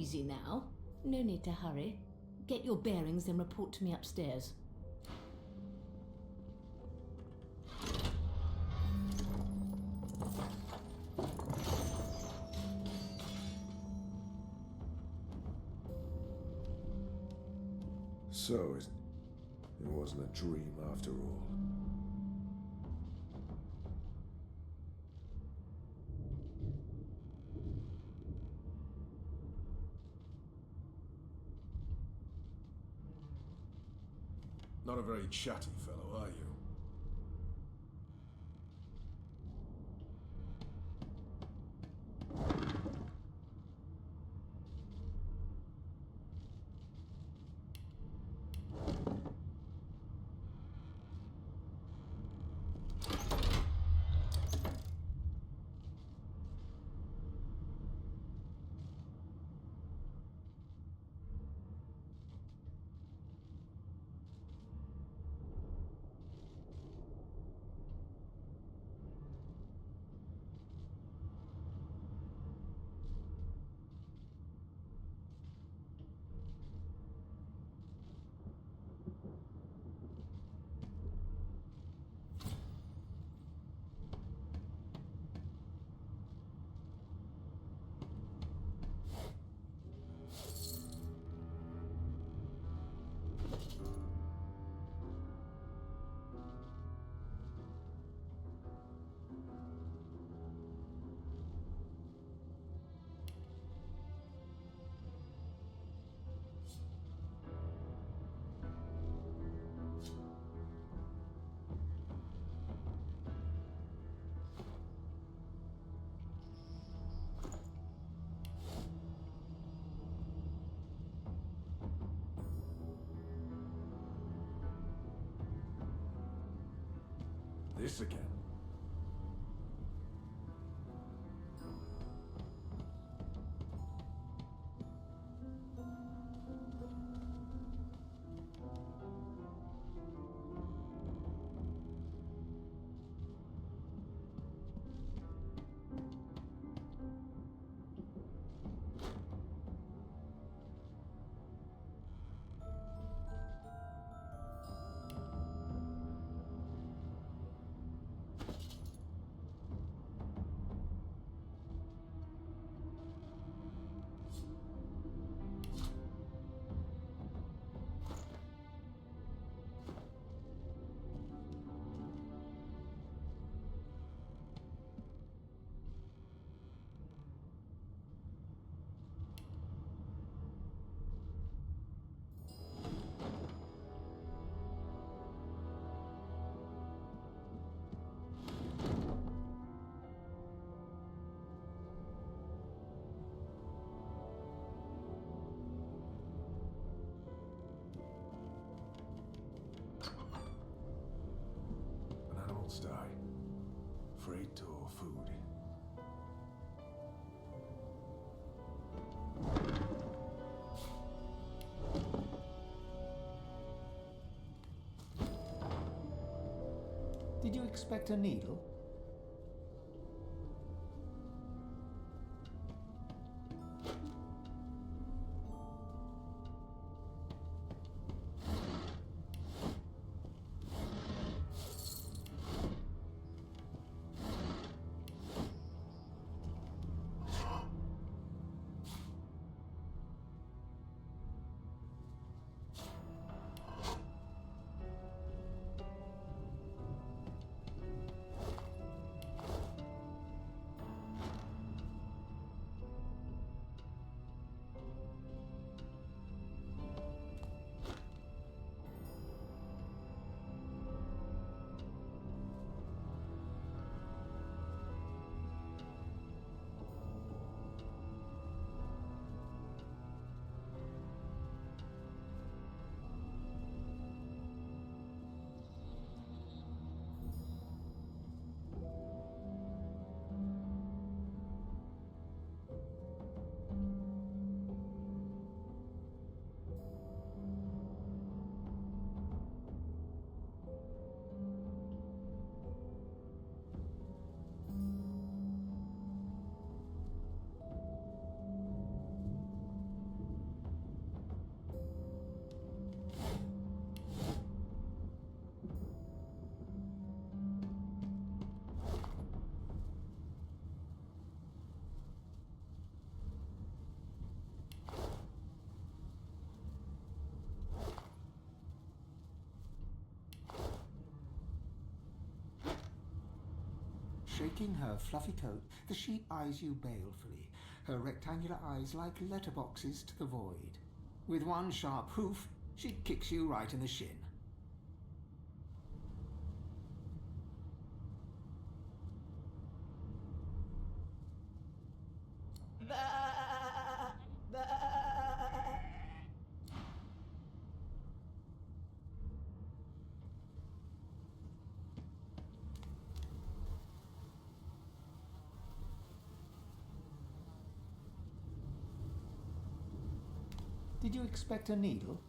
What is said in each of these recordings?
Easy now. No need to hurry. Get your bearings and report to me upstairs. So, it wasn't a dream after all. Not a very chatty fellow, are you? This again. Die. Freight or food. Did you expect a needle? Shaking her fluffy coat, the sheep eyes you balefully, her rectangular eyes like letterboxes to the void. With one sharp hoof, she kicks you right in the shin. Did you expect a needle?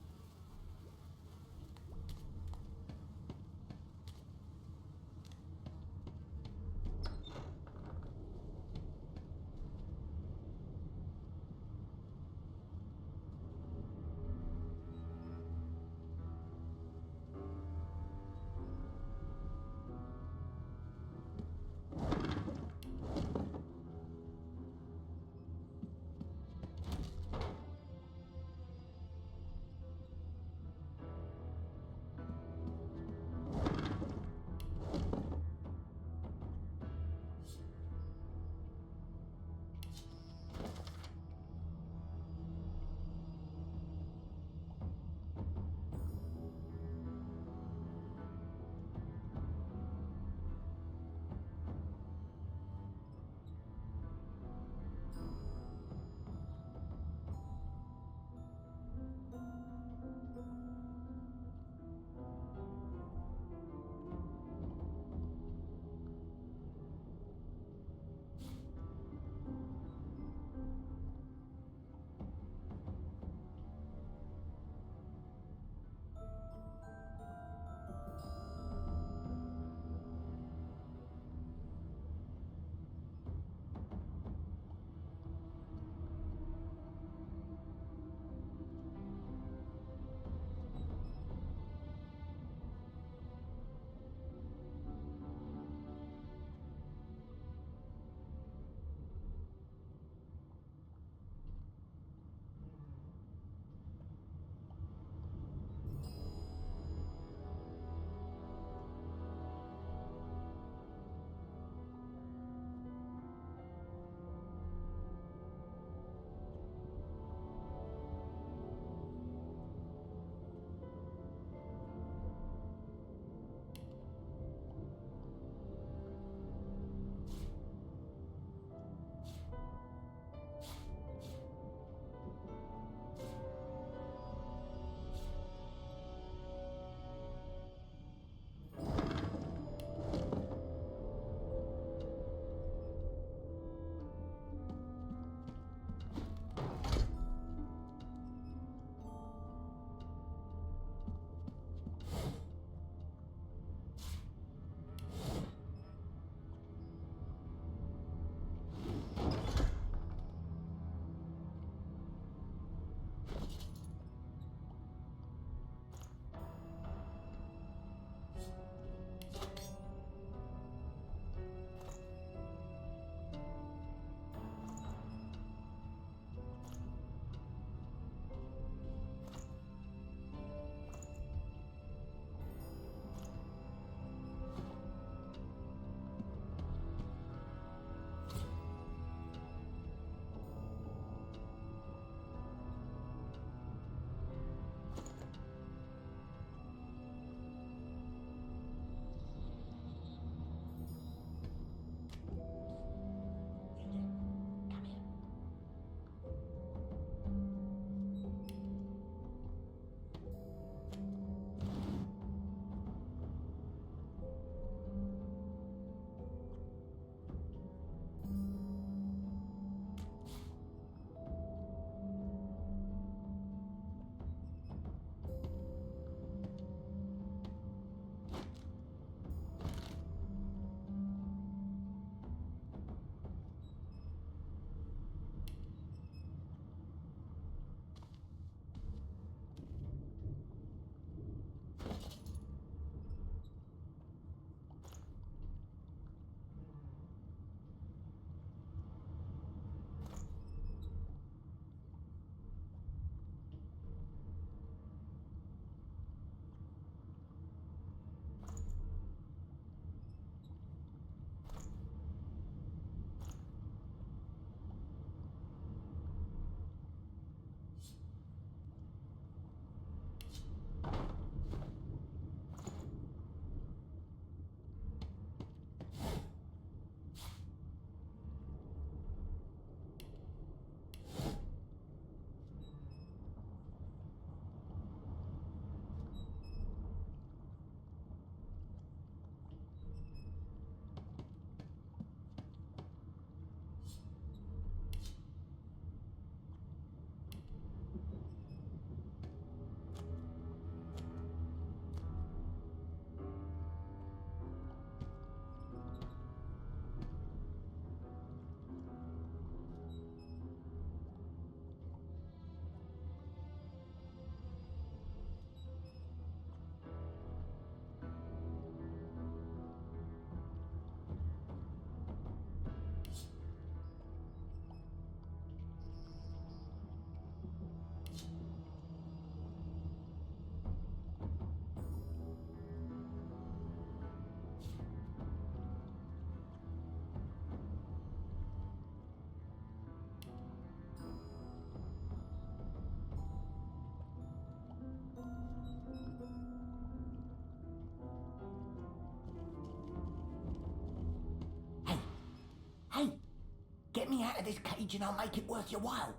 of this cage and I'll make it worth your while.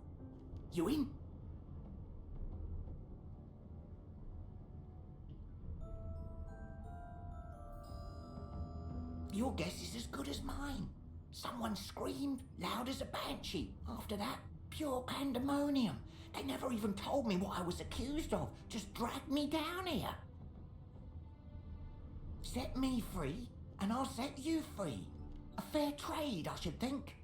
You in? Your guess is as good as mine. Someone screamed loud as a banshee. After that, pure pandemonium. They never even told me what I was accused of. Just dragged me down here. Set me free, and I'll set you free. A fair trade, I should think.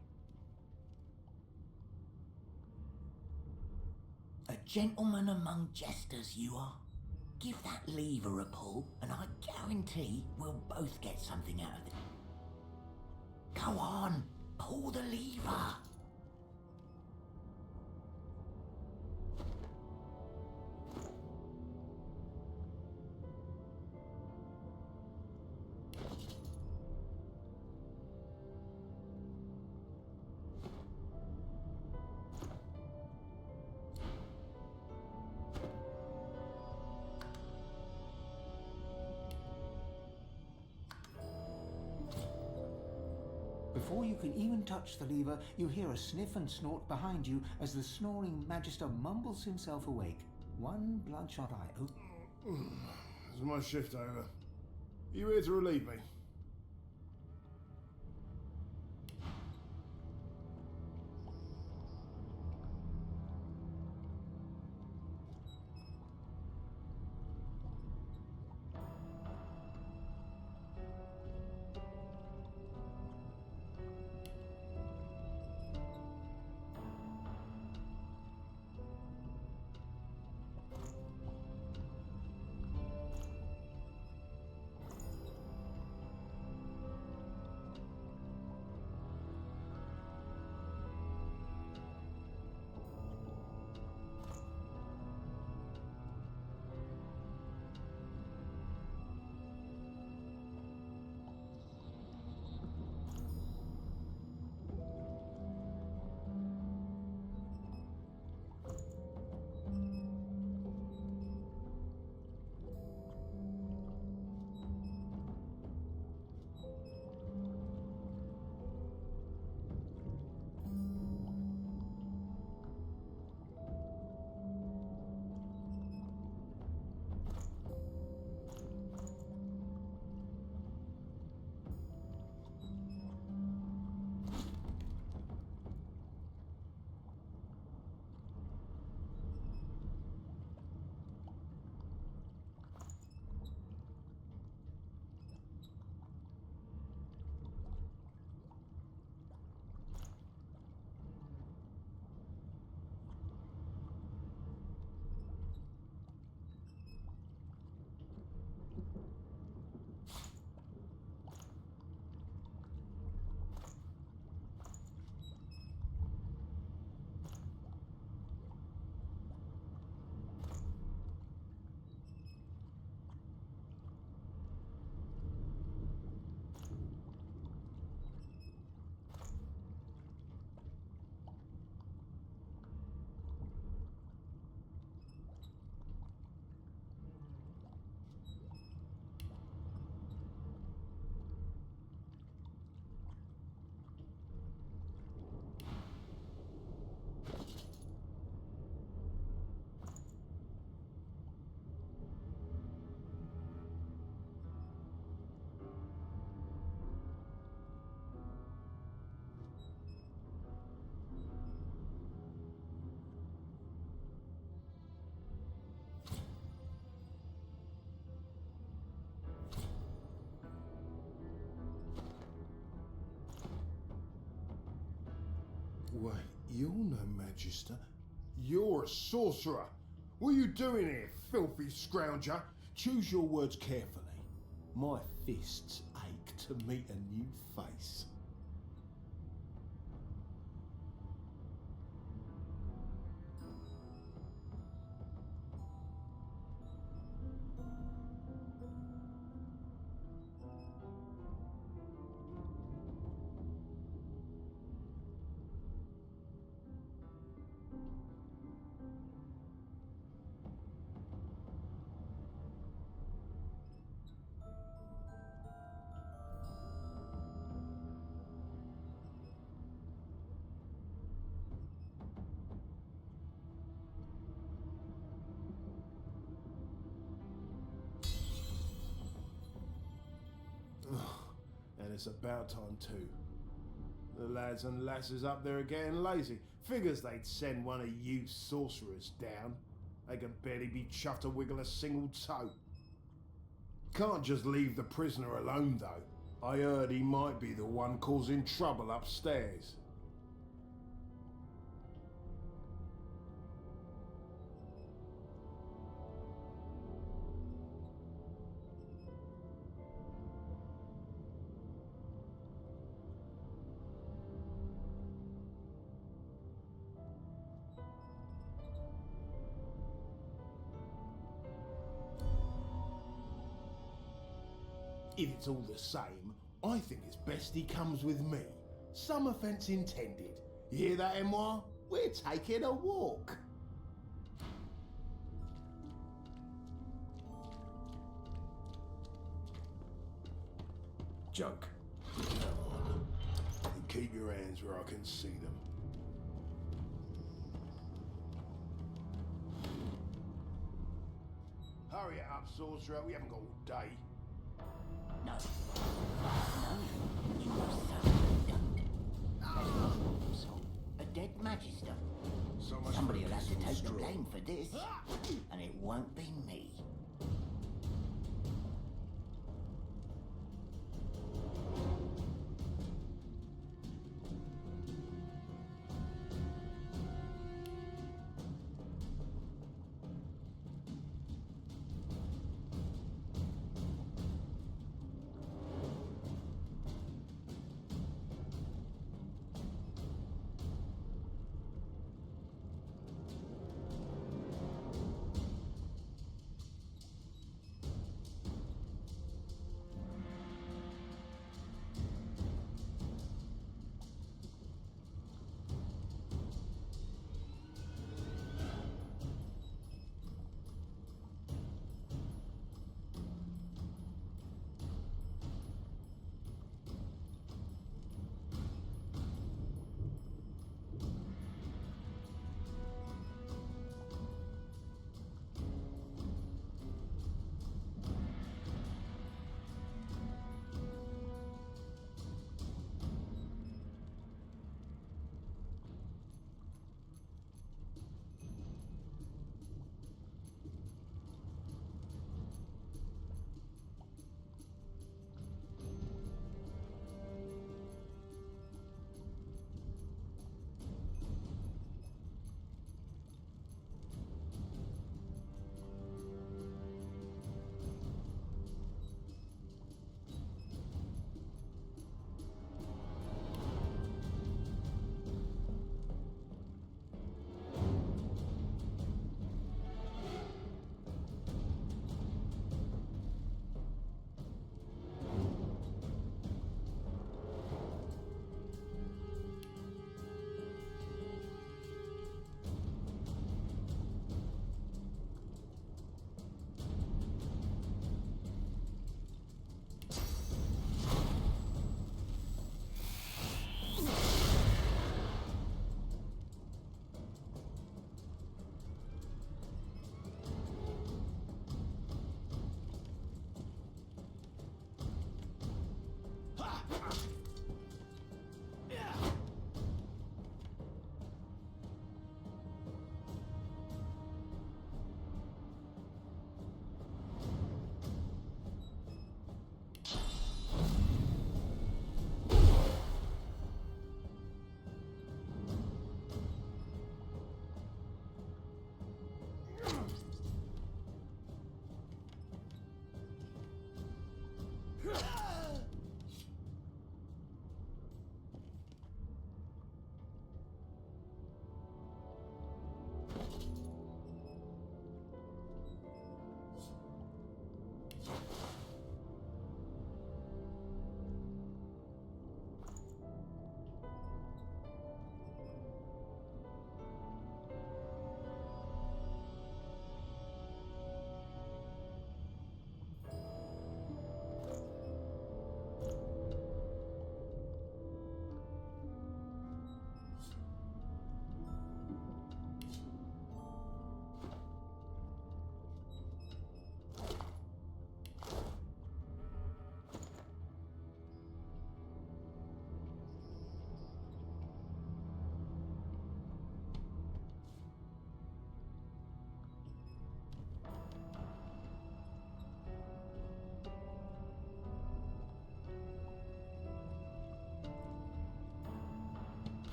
A gentleman among jesters, you are. Give that lever a pull, and I guarantee we'll both get something out of it. Go on, pull the lever. Before you can even touch the lever, you hear a sniff and snort behind you as the snoring Magister mumbles himself awake. One bloodshot eye open. Is my shift over? Are you here to relieve me? Wait, you're no Magister. You're a sorcerer. What are you doing here, filthy scrounger? Choose your words carefully. My fists ache to meet a new face. And it's about time too. The lads and lasses up there are getting lazy. Figures they'd send one of you sorcerers down. They can barely be chuffed to wiggle a single toe. Can't just leave the prisoner alone though. I heard he might be the one causing trouble upstairs. If it's all the same, I think it's best he comes with me. Some offence intended. You hear that, Emoire? We're taking a walk. Junk. Come on. And keep your hands where I can see them. Hurry it up, sorcerer. We haven't got all day. No. No, you most certainly don't. So, a dead magister. So much Somebody for will have to peaceful take the stroll. blame for this, and it won't be me.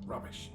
Rubbish.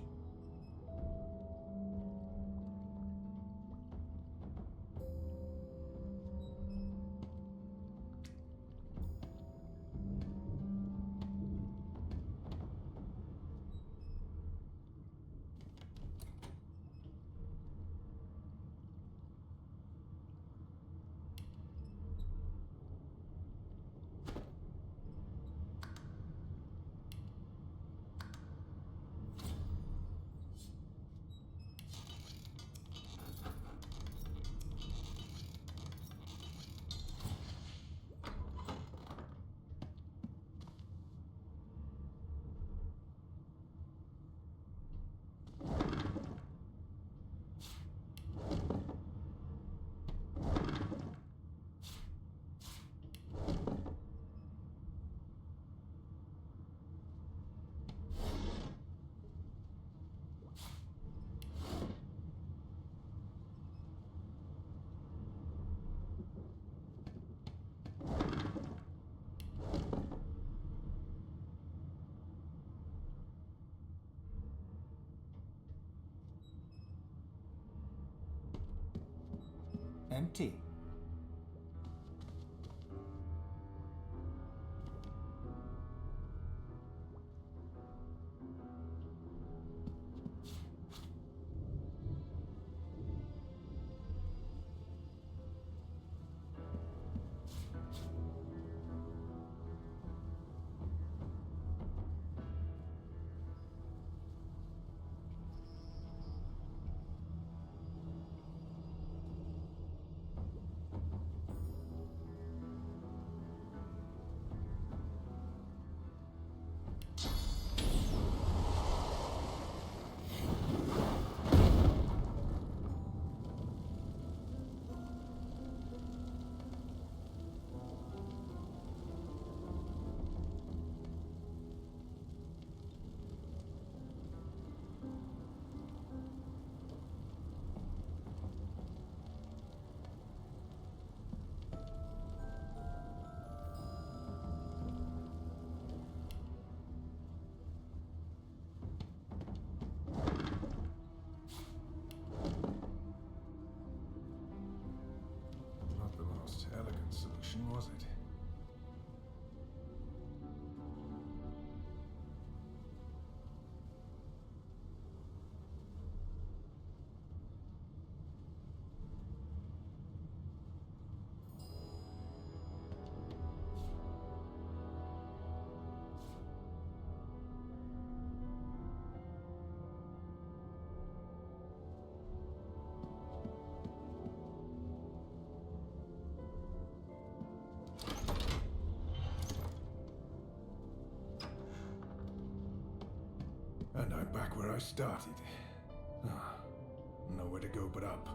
Empty. Not the most elegant solution, was it? And I'm back where I started. Ah, nowhere to go but up.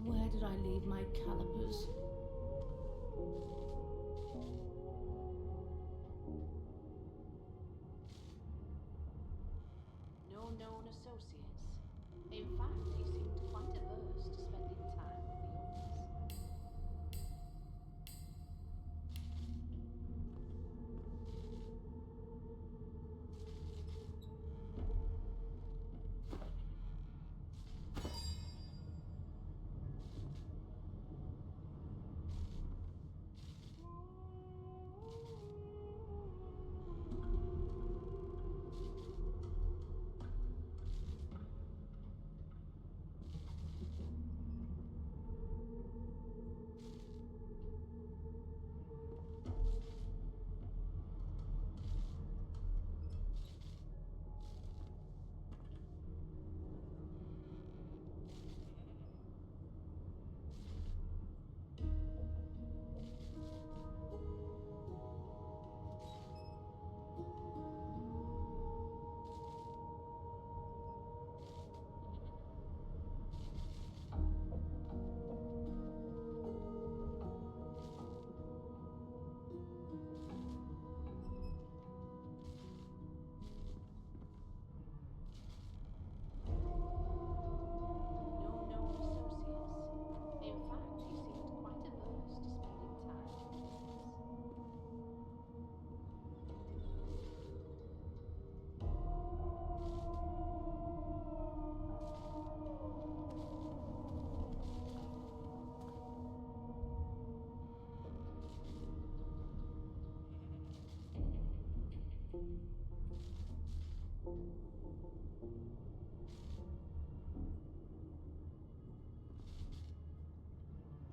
Where did I leave my calipers? No known associates. In fact, he seemed quite averse to spending time with the others. No known associates. In fact, he seemed quite averse to spending time with the others.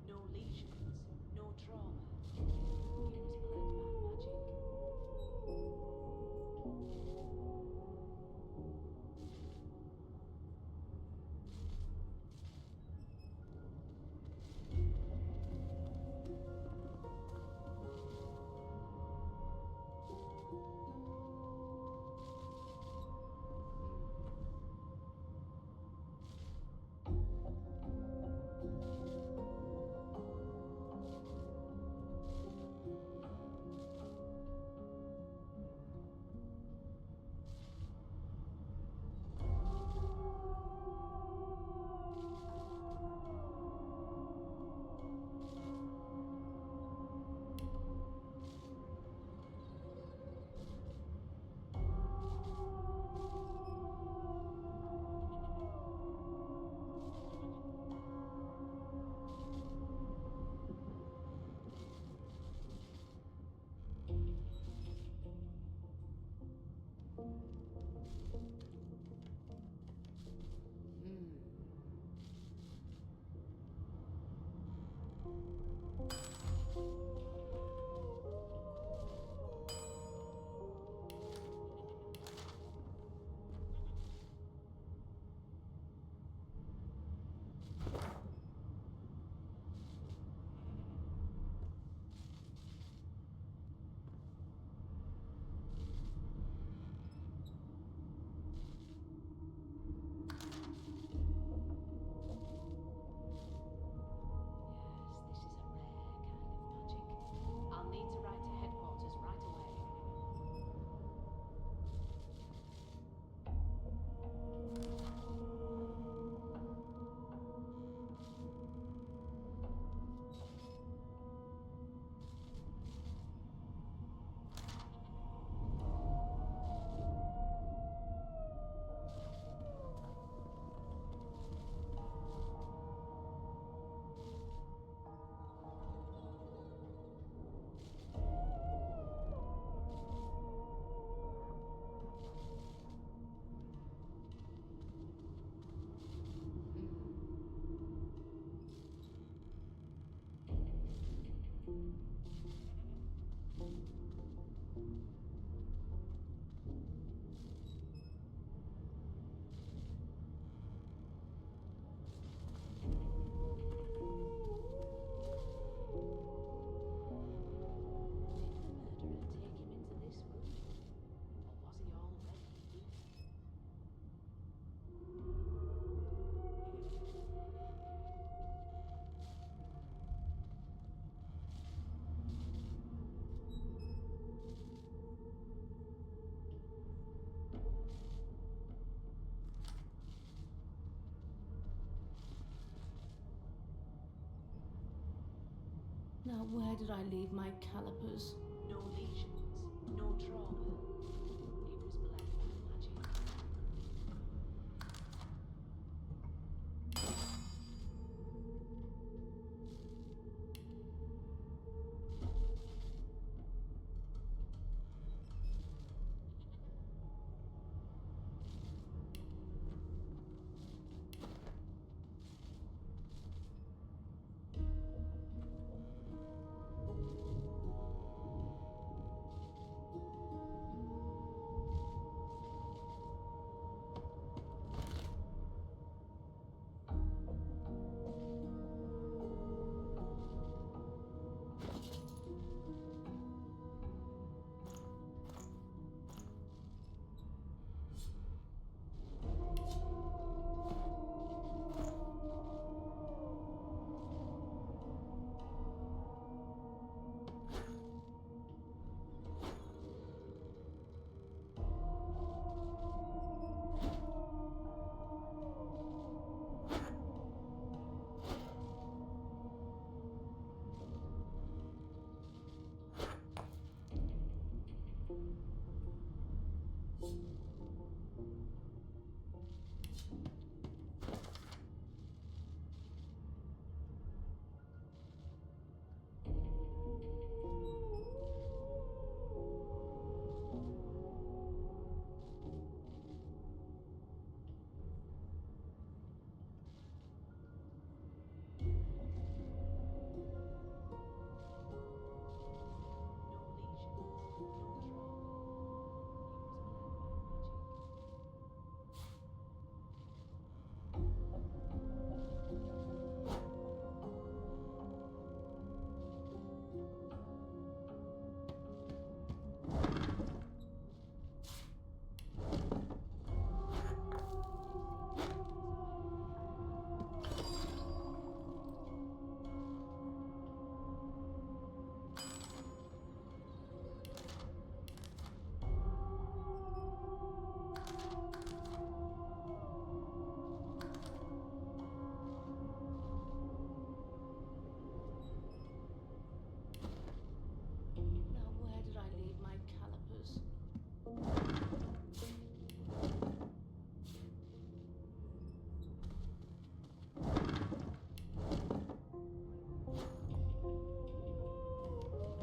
No lesions, no trauma. He was plagued by magic. Now, where did I leave my calipers? No lesions, no trauma. It was black magic. Now, where did I leave my calipers? Did the murderer take him into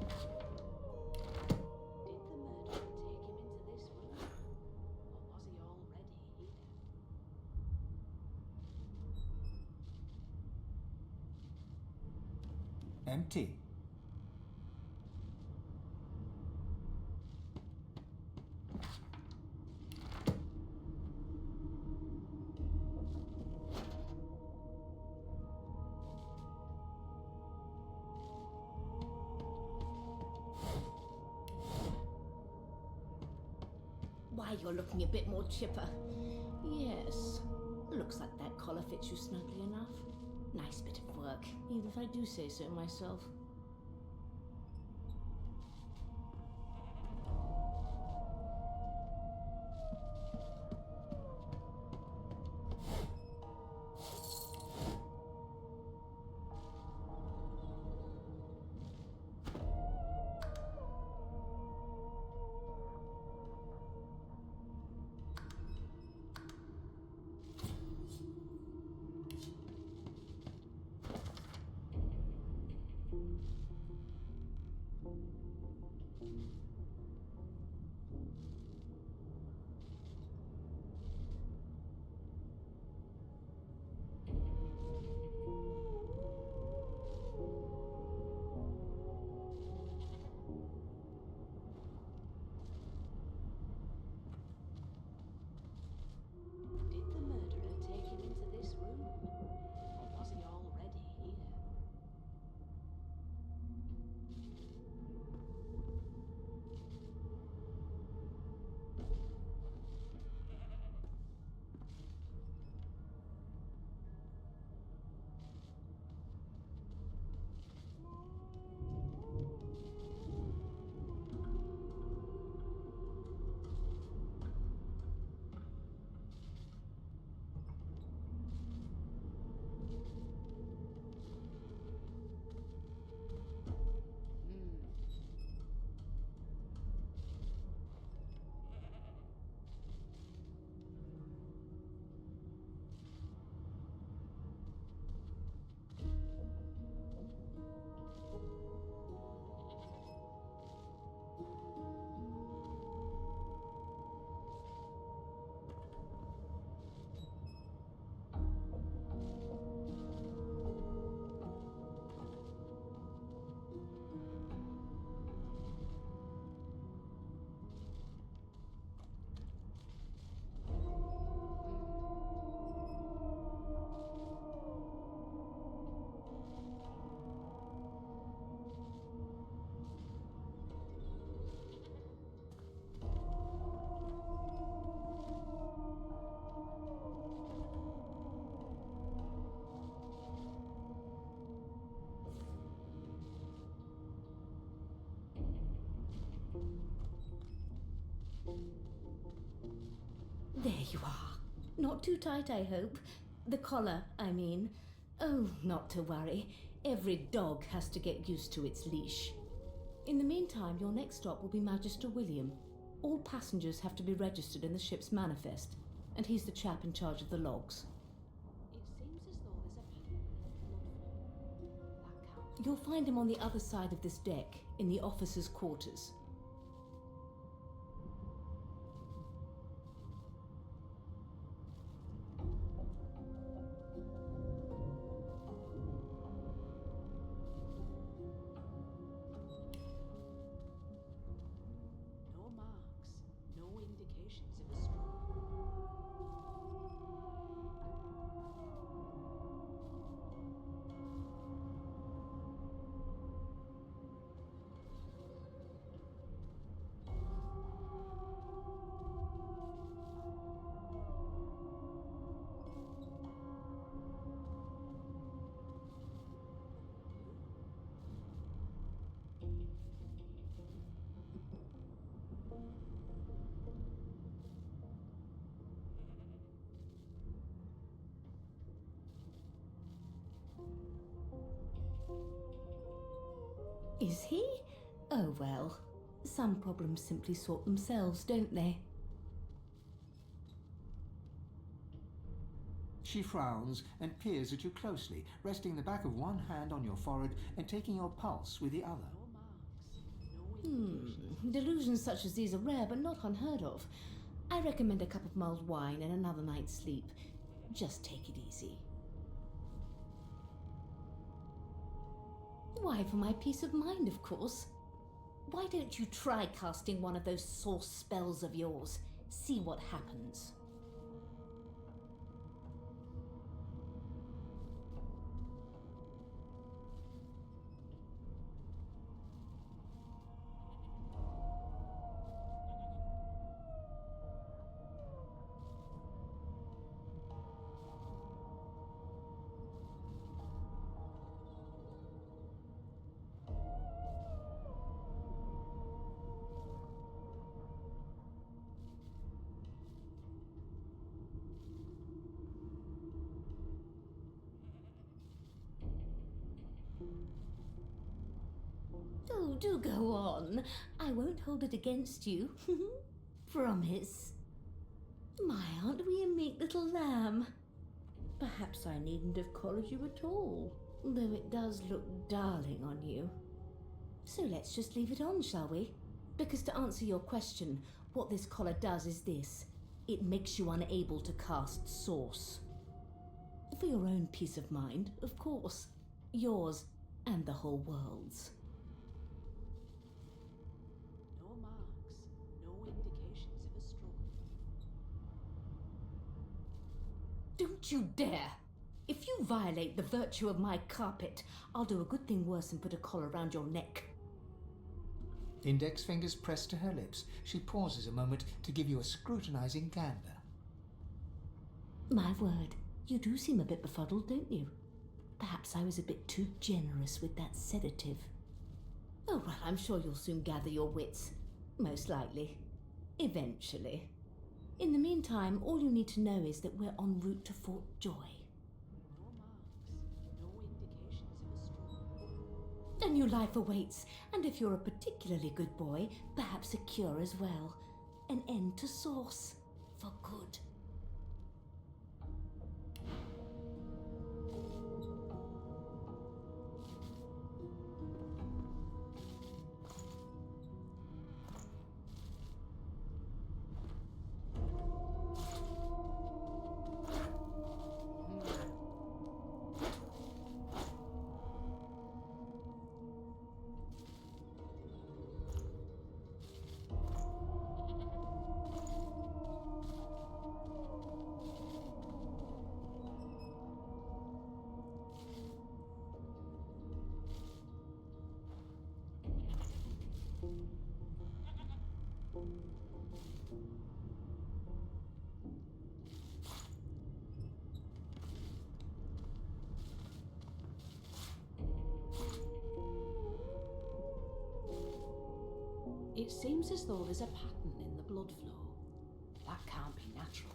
this room? Or was he already here? Empty. Why, you're looking a bit more chipper. Yes. Looks like that collar fits you snugly enough. Nice bit of work. Even if I do say so myself. There you are. Not too tight, I hope. The collar, I mean. Oh, not to worry. Every dog has to get used to its leash. In the meantime, your next stop will be Magister William. All passengers have to be registered in the ship's manifest, and he's the chap in charge of the logs. It seems as though there's a pattern in the blood flow. That can't. You'll find him on the other side of this deck, in the officers' quarters. No marks, no indications of a struggle. Is he? Oh well. Some problems simply sort themselves, don't they? She frowns and peers at you closely, resting the back of one hand on your forehead and taking your pulse with the other. No marks, no indications. Delusions such as these are rare but not unheard of. I recommend a cup of mulled wine and another night's sleep. Just take it easy. Why, for my peace of mind, of course. Why don't you try casting one of those source spells of yours? See what happens. Oh, do go on. I won't hold it against you. Promise. My, aren't we a meek little lamb? Perhaps I needn't have collared you at all, though it does look darling on you. So let's just leave it on, shall we? Because to answer your question, what this collar does is this. It makes you unable to cast Source. For your own peace of mind, of course. Yours and the whole world's. No marks, no indications of a struggle. Don't you dare! If you violate the virtue of my carpet, I'll do a good thing worse than put a collar around your neck. Index fingers pressed to her lips, she pauses a moment to give you a scrutinizing gander. My word, you do seem a bit befuddled, don't you? Perhaps I was a bit too generous with that sedative. Oh, well, I'm sure you'll soon gather your wits. Most likely. Eventually. In the meantime, all you need to know is that we're en route to Fort Joy. No marks, no indications of a struggle. A new life awaits, and if you're a particularly good boy, perhaps a cure as well. An end to Source. For good. It seems as though there's a pattern in the blood flow. That can't be natural.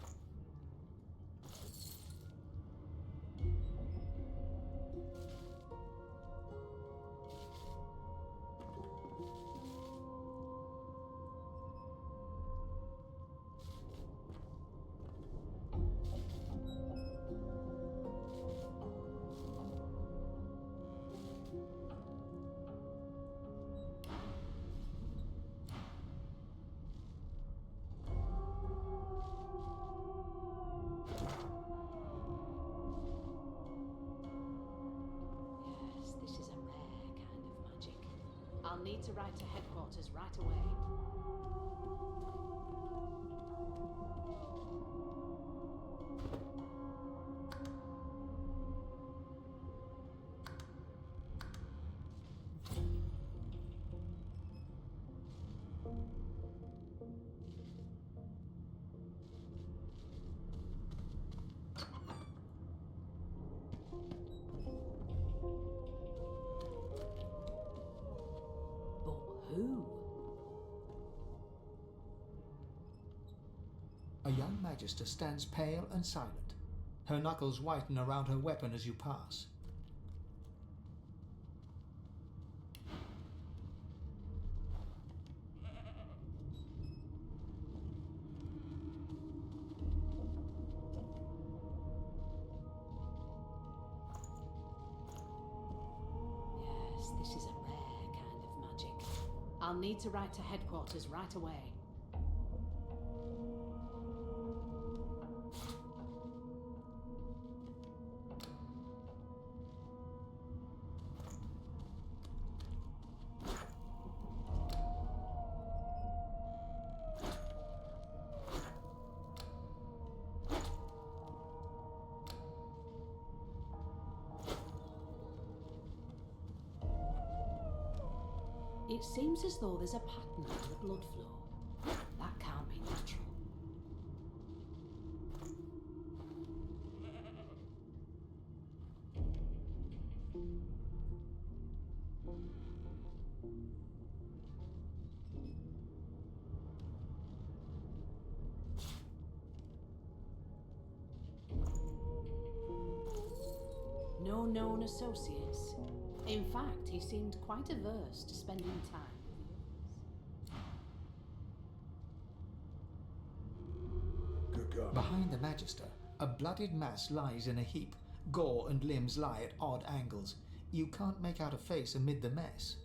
Yes, this is a rare kind of magic. I'll need to write to headquarters right away. But who? A young magister stands pale and silent. Her knuckles whiten around her weapon as you pass. Yes, this is a rare kind of magic. I'll need to write to headquarters right away. It seems as though there's a pattern in the blood flow. That can't be natural. No known associates. In fact, he seemed quite averse to spending time with the others. Good God. Behind the magister, a bloodied mass lies in a heap. Gore and limbs lie at odd angles. You can't make out a face amid the mess.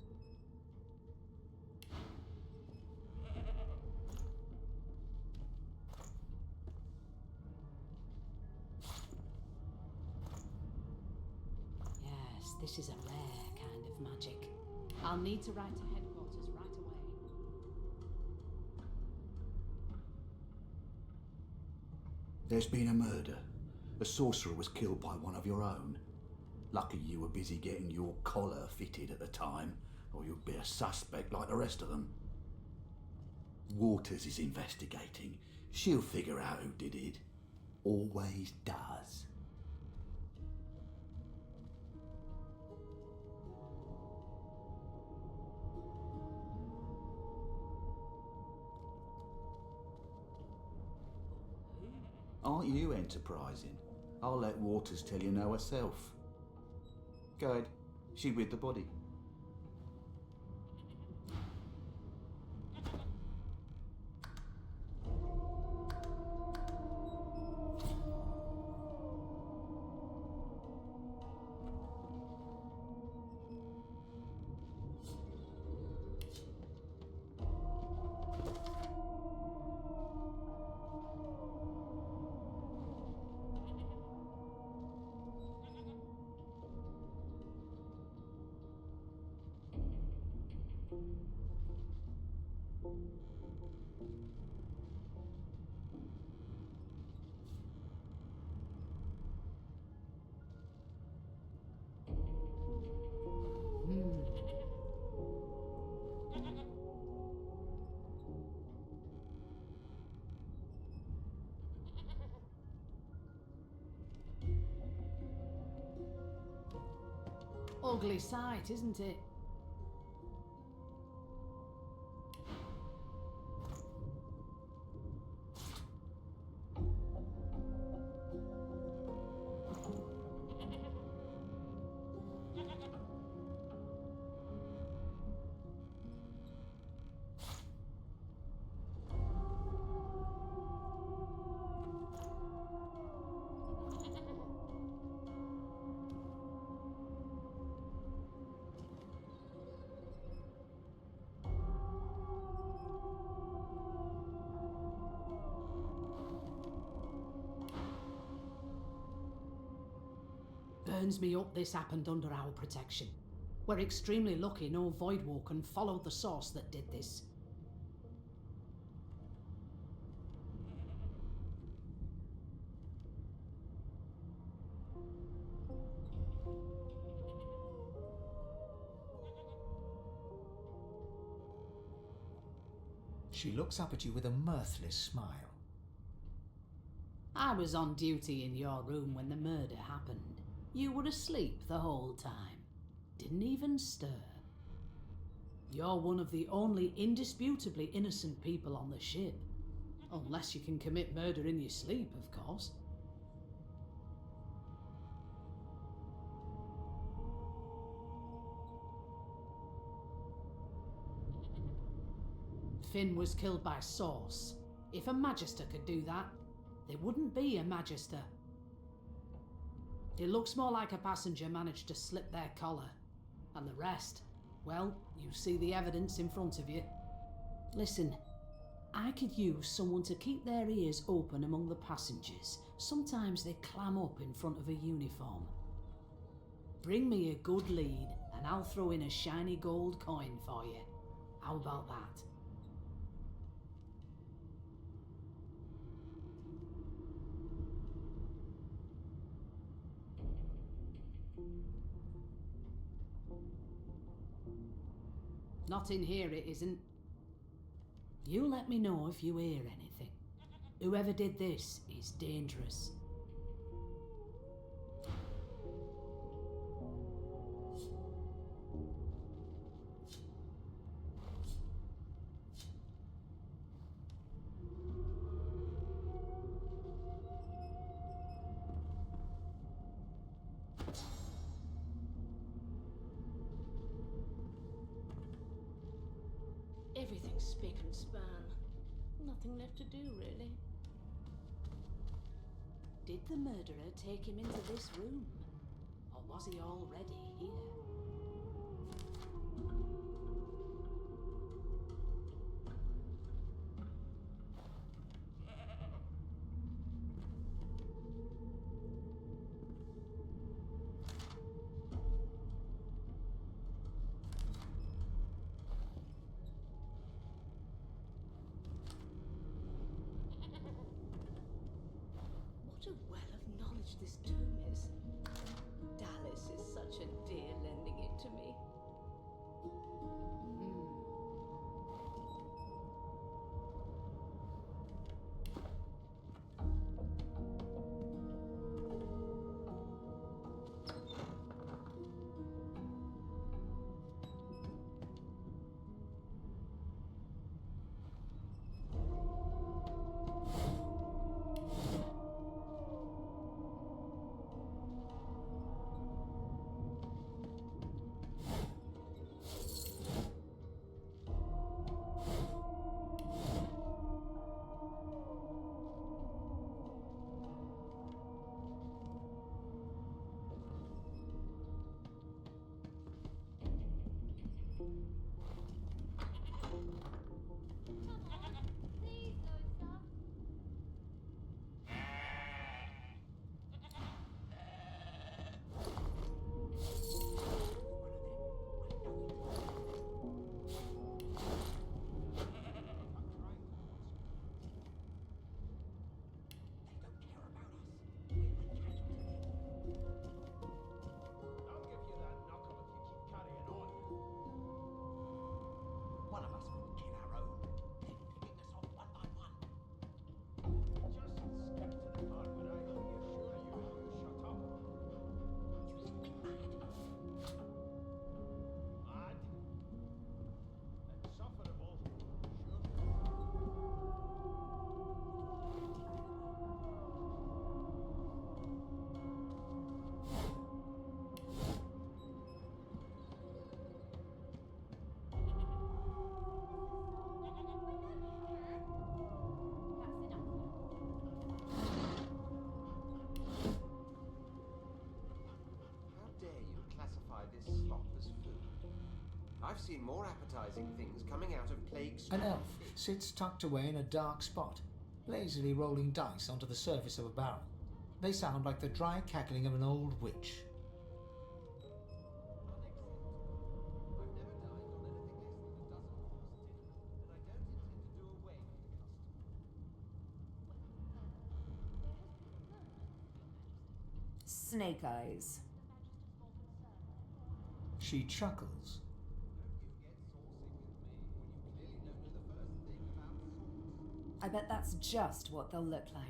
Yes, this is a rare kind of magic. I'll need to write to headquarters right away. There's been a murder. A sorcerer was killed by one of your own. Lucky you were busy getting your collar fitted at the time, or you'd be a suspect like the rest of them. Waters is investigating. She'll figure out who did it. Always does. Aren't you enterprising? I'll let Waters tell you now herself. Go ahead. She with the body. Ugly sight, isn't it? burns me up this happened under our protection. We're extremely lucky no Voidwoken followed the source that did this. She looks up at you with a mirthless smile. I was on duty in your room when the murder happened. You were asleep the whole time. Didn't even stir. You're one of the only indisputably innocent people on the ship. Unless you can commit murder in your sleep, of course. Finn was killed by Source. If a Magister could do that, there wouldn't be a Magister. It looks more like a passenger managed to slip their collar. And the rest, well, you see the evidence in front of you. Listen, I could use someone to keep their ears open among the passengers. Sometimes they clam up in front of a uniform. Bring me a good lead and I'll throw in a shiny gold coin for you. How about that? Not in here, it isn't. You let me know if you hear anything. Whoever did this is dangerous. Everything's spick and span. Nothing left to do, really. Did the murderer take him into this room? Or was he already here? What a well of knowledge this tomb is. Dallas is such a dear lending it to me. I've seen more appetizing things coming out of plague. An elf sits tucked away in a dark spot, lazily rolling dice onto the surface of a barrel. They sound like the dry cackling of an old witch. Snake eyes. She chuckles. I bet that's just what they'll look like.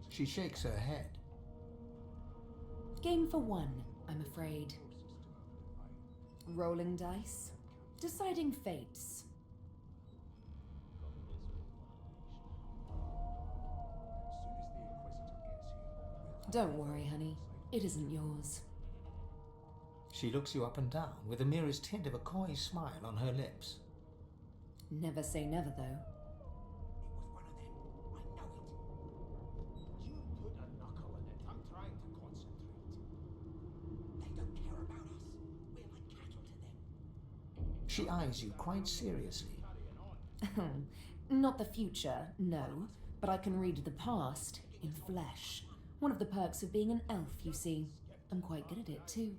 She shakes her head. Game for one, I'm afraid. Rolling dice. Deciding fates. Don't worry, honey. It isn't yours. She looks you up and down with the merest hint of a coy smile on her lips. Never say never, though. She eyes you quite seriously. Not the future, no, but I can read the past in flesh. One of the perks of being an elf, you see. I'm quite good at it, too.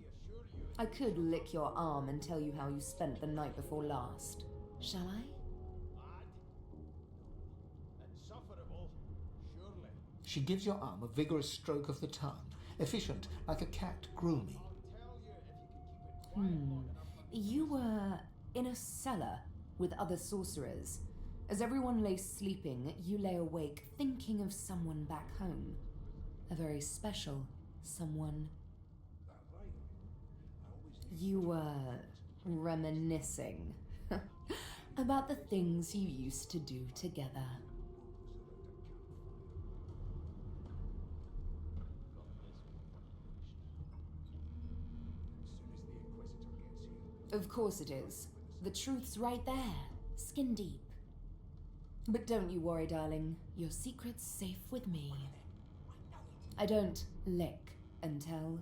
I could lick your arm and tell you how you spent the night before last. Shall I? She gives your arm a vigorous stroke of the tongue, efficient like a cat grooming. You were in a cellar with other sorcerers. As everyone lay sleeping, you lay awake thinking of someone back home. A very special someone. You were reminiscing about the things you used to do together. Of course it is. The truth's right there, skin deep. But don't you worry, darling. Your secret's safe with me. I don't lick and tell.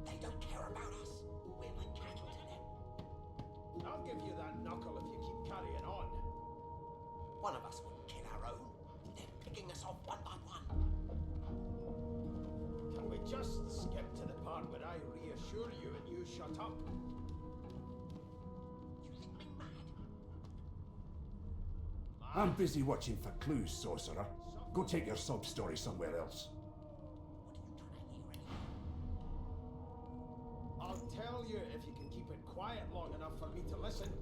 They don't care about us. We're like cattle to them. I'll give you that knuckle if you keep carrying on. One of us wouldn't kill our own. They're picking us off one by one. Can we just skip to the part where I reassure you and you shut up? You think me mad? I'm busy watching for clues, sorcerer. Go take your sob story somewhere else. I'll tell you if you can keep it quiet long enough for me to listen.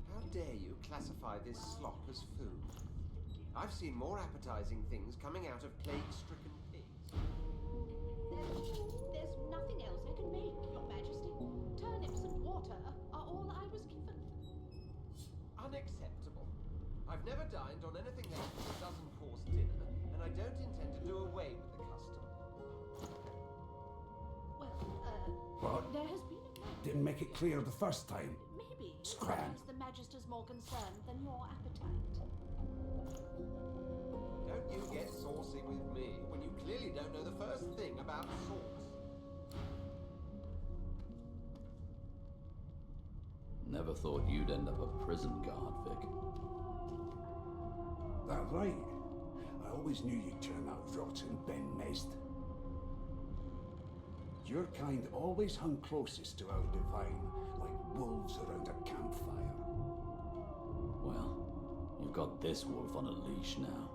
How dare you classify this slop as food? I've seen more appetizing things coming out of plague-stricken pigs. There's nothing else I can make, Your Majesty. Turnips and water are all I was given. Unacceptable. I've never dined on anything less than a dozen-course dinner, and I don't intend to do away with the custom. Well, What? there has been a... Didn't make it clear the first time. Maybe Scram. perhaps the Magister's more concerned than your appetite. Don't you get saucy with me when you clearly don't know the first thing about sauce. Never thought you'd end up a prison guard, Vic. That right? I always knew you'd turn out rotten, Ben Mest. Your kind always hung closest to our divine, like wolves around a campfire. Well, you've got this wolf on a leash now.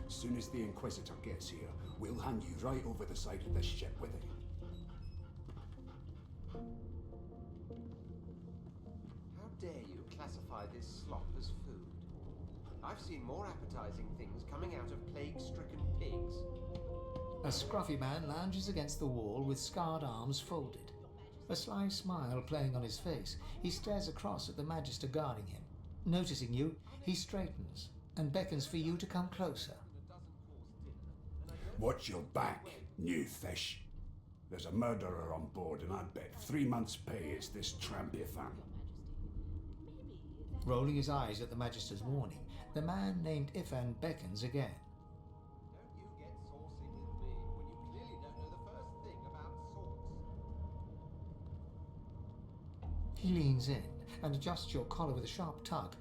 Soon as the Inquisitor gets here, we'll hand you right over the side of this ship with it. How dare you classify this slop as food? I've seen more appetizing things coming out of plague-stricken pigs. A scruffy man lounges against the wall with scarred arms folded. A sly smile playing on his face, he stares across at the Magister guarding him. Noticing you, he straightens and beckons for you to come closer. Watch your back, new fish. There's a murderer on board, and I bet 3 months' pay is this trampy thing. Rolling his eyes at the Magister's warning, the man named Ifan beckons again. Don't you get He leans in and adjusts your collar with a sharp tug,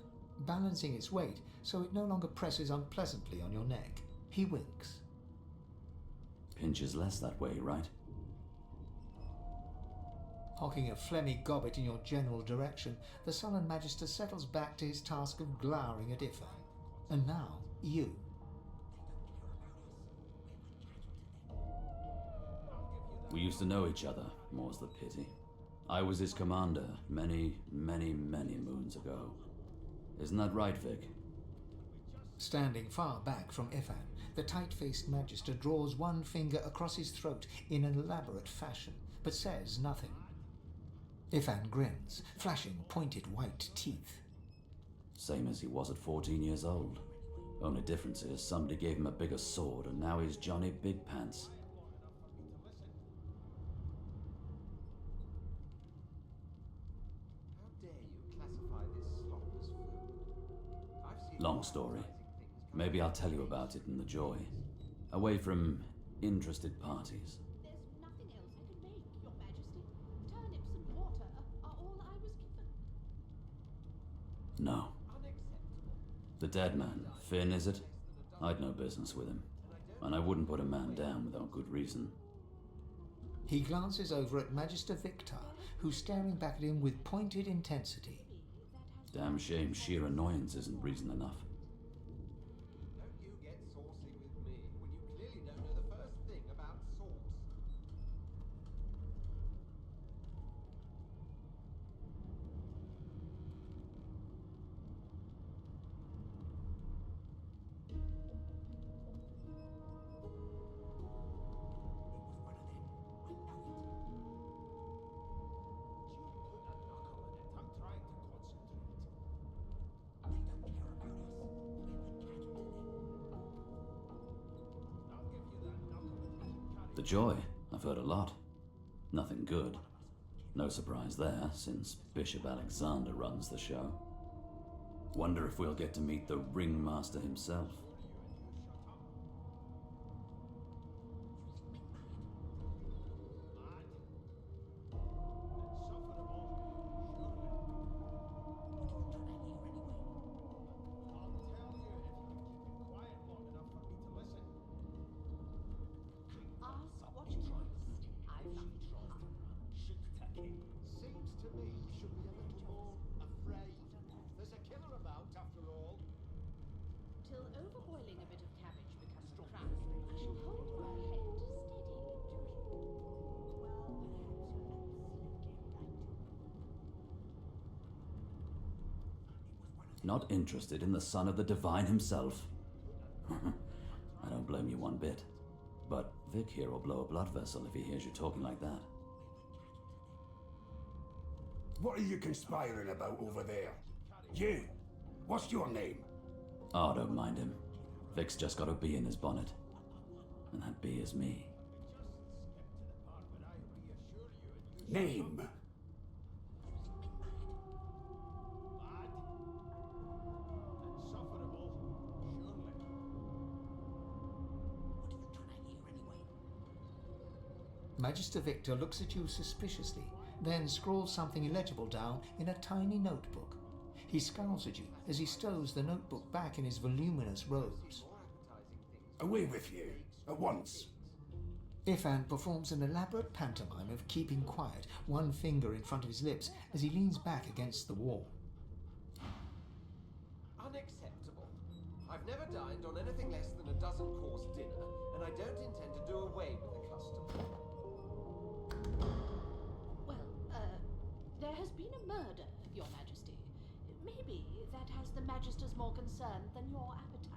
balancing its weight so it no longer presses unpleasantly on your neck. He winks. Pinches less that way, right? Hocking a phlegmy gobbet in your general direction, the sullen Magister settles back to his task of glowering at Ifan. And now, you. We used to know each other, more's the pity. I was his commander many, many, many moons ago. Isn't that right, Vic? Standing far back from Ifan, the tight-faced Magister draws one finger across his throat in an elaborate fashion, but says nothing. Ifan grins, flashing pointed white teeth. Same as he was at 14 years old. Only difference is somebody gave him a bigger sword and now he's Johnny Big Pants. How dare you classify this slop as food? I've seen Long story. Maybe I'll tell you about it in the Joy. Away from interested parties. There's nothing else I can make, Your Majesty. Turnips and water are all I was given. No. The dead man, Finn, is it? I'd no business with him. And I wouldn't put a man down without good reason. He glances over at Magister Victor, who's staring back at him with pointed intensity. Damn shame sheer annoyance isn't reason enough. Don't you get saucy with me when you clearly don't know the first thing about sauce. The Joy, I've heard a lot. Nothing good. No surprise there, since Bishop Alexander runs the show. Wonder if we'll get to meet the ringmaster himself. Ask what you want. I've done. Seems to me you should be a little more afraid. There's a killer about, after all. Till overboiling a bit of cabbage becomes a crown, I shall hold your head steady. Not interested in the son of the divine himself? I don't blame you one bit. But Vic here will blow a blood vessel if he hears you talking like that. What are you conspiring about over there? You! What's your name? Oh, don't mind him. Vic's just got a bee in his bonnet. And that bee is me. Name? Magister Victor looks at you suspiciously, then scrawls something illegible down in a tiny notebook. He scowls at you as he stows the notebook back in his voluminous robes. Away with you, at once. Ifan performs an elaborate pantomime of keeping quiet, one finger in front of his lips as he leans back against the wall. Unacceptable. I've never dined on anything less than a dozen-course dinner, and I don't intend to do away with the custom. Well, there has been a murder, Your Majesty. Maybe that has the Magisters more concerned than your appetite.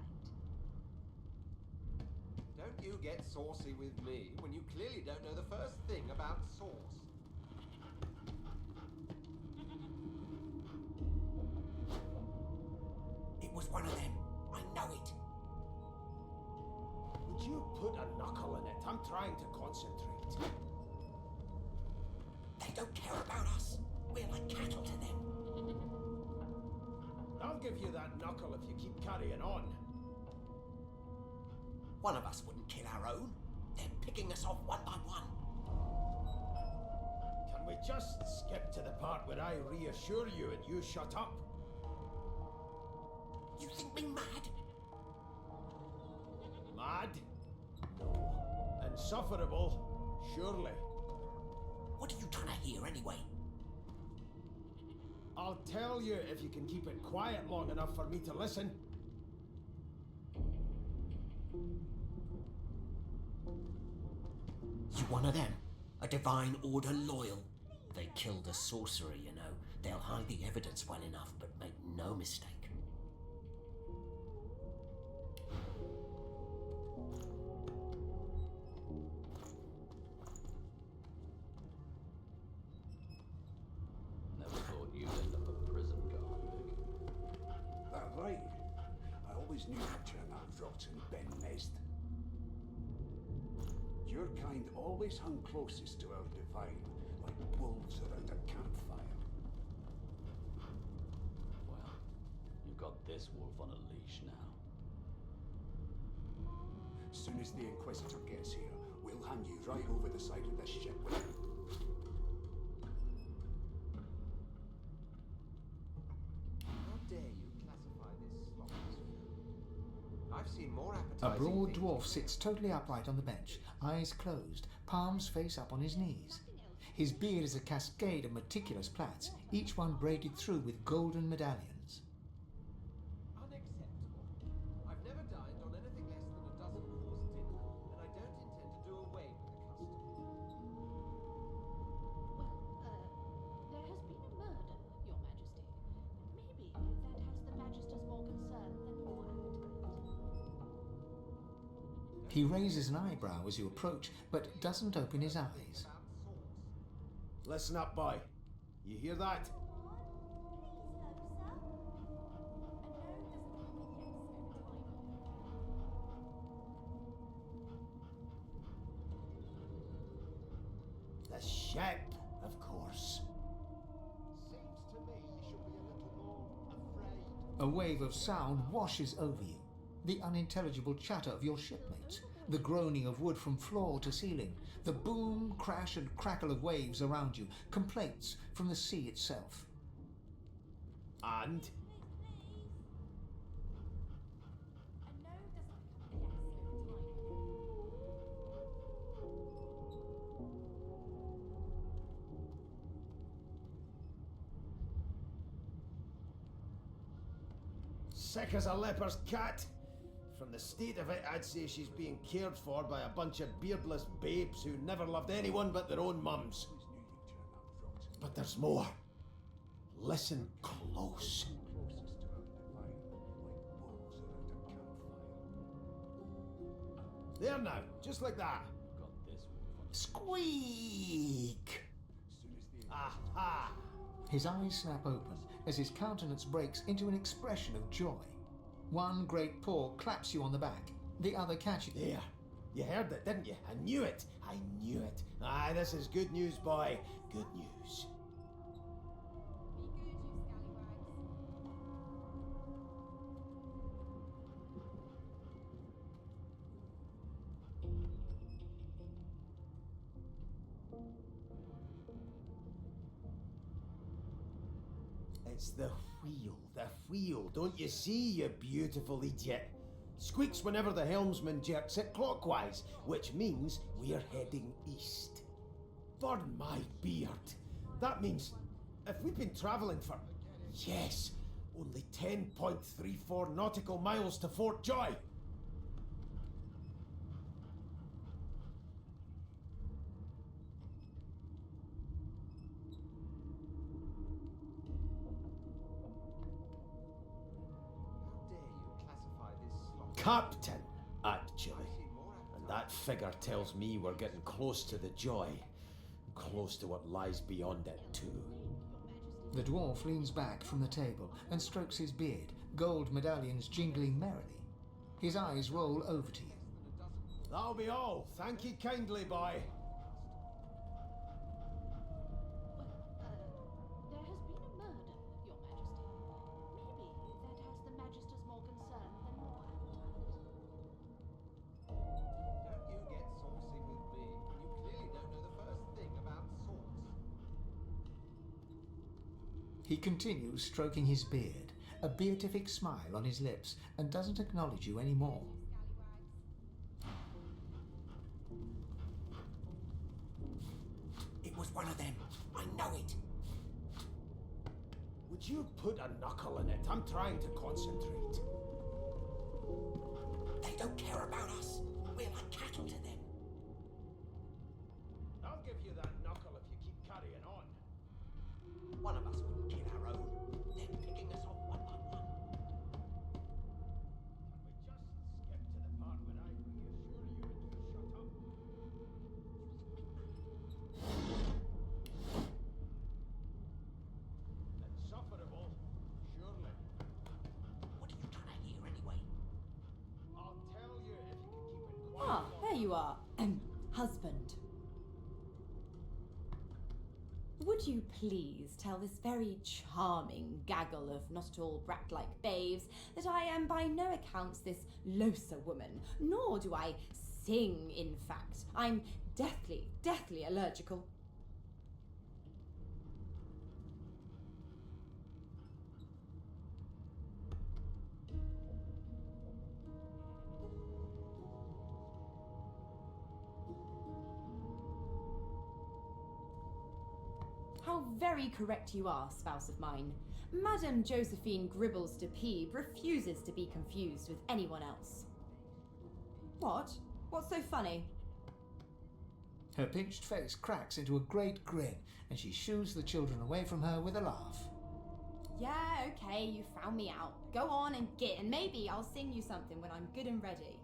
Don't you get saucy with me when you clearly don't know the first thing about sauce. It was one of them. I know it. Would you put a knuckle in it? I'm trying to concentrate. They don't care about us. We're like cattle to them. I'll give you that knuckle if you keep carrying on. One of us wouldn't kill our own. They're picking us off one by one. Can we just skip to the part where I reassure you and you shut up? You think me mad? Mad? No. Insufferable? Surely. What are you trying to hear anyway? I'll tell you if you can keep it quiet long enough for me to listen. You one of them? A Divine Order loyal? They killed a sorcerer, you know. They'll hide the evidence well enough, but make no mistake. Never thought you'd end up a prison guard, Vic. That right? I always knew you'd turn that rotten Ben Nest. Your kind always hung closest to our divine, like wolves around a campfire. Well, you've got this wolf on a leash now. Soon as the Inquisitor gets here, we'll hang you right over the side of this ship. How dare you classify this slop as food? I've seen more A appetizing broad things dwarf than sits totally upright on the bench, eyes closed, palms face up on his knees. His beard is a cascade of meticulous plaits, each one braided through with golden medallions. Unacceptable. I've never dined on anything less than a dozen-course dinner, and I don't intend to do away with the custom. There has been a murder, Your Majesty. Maybe that has the Magisters more concerned than your appetite. He raises an eyebrow as you approach, but doesn't open his eyes. Listen up, boy. You hear that? The ship, of course. Seems to me you should be a little more afraid. A wave of sound washes over you. The unintelligible chatter of your shipmates, the groaning of wood from floor to ceiling, the boom, crash, and crackle of waves around you, complaints from the sea itself. And? Sick as a leper's cat. From the state of it, I'd say she's being cared for by a bunch of beardless babes who never loved anyone but their own mums. But there's more. Listen close. There now, just like that. Got this wolf on Squeak! Aha! His eyes snap open as his countenance breaks into an expression of joy. One great paw claps you on the back, the other catches you. There. You heard it, didn't you? I knew it. I knew it. Aye, this is good news, boy. Good news. It's the wheel, the wheel. Don't you see, you beautiful idiot? Squeaks whenever the helmsman jerks it clockwise, which means we're heading east. Burn my beard. That means if we've been travelling for, yes, only 10.34 nautical miles to Fort Joy. Captain, actually. And that figure tells me we're getting close to the joy. Close to what lies beyond it, too. The dwarf leans back from the table and strokes his beard, gold medallions jingling merrily. His eyes roll over to you. That'll be all. Thank you kindly, boy. There has been a murder, Your Majesty. Maybe that has the Magisters more concerned than your appetite. Don't you get saucy with me. You clearly don't know the first thing about sauce. He continues stroking his beard, a beatific smile on his lips, and doesn't acknowledge you anymore. It was one of them. I know it. Would you put a knuckle in it? I'm trying to concentrate. They don't care about us. We're like cattle to them. I'll give you that knuckle if you keep carrying on. One of us wouldn't kill our own. They're picking us off one by one. Can we just skip to the part where I reassure you and you shut up? Insufferable, surely. What are you trying to hear anyway? I'll tell you if you can keep it quiet. Ah, there you are. Husband. Would you please tell this very charming gaggle of not at all brat-like babes that I am by no accounts this loser woman, nor do I sing, in fact. I'm deathly allergical. How very correct you are, spouse of mine. Madame Josephine Gribbles de Peeb refuses to be confused with anyone else. What? What's so funny? Her pinched face cracks into a great grin, and she shoos the children away from her with a laugh. Yeah, okay, you found me out. Go on and git, and maybe I'll sing you something when I'm good and ready.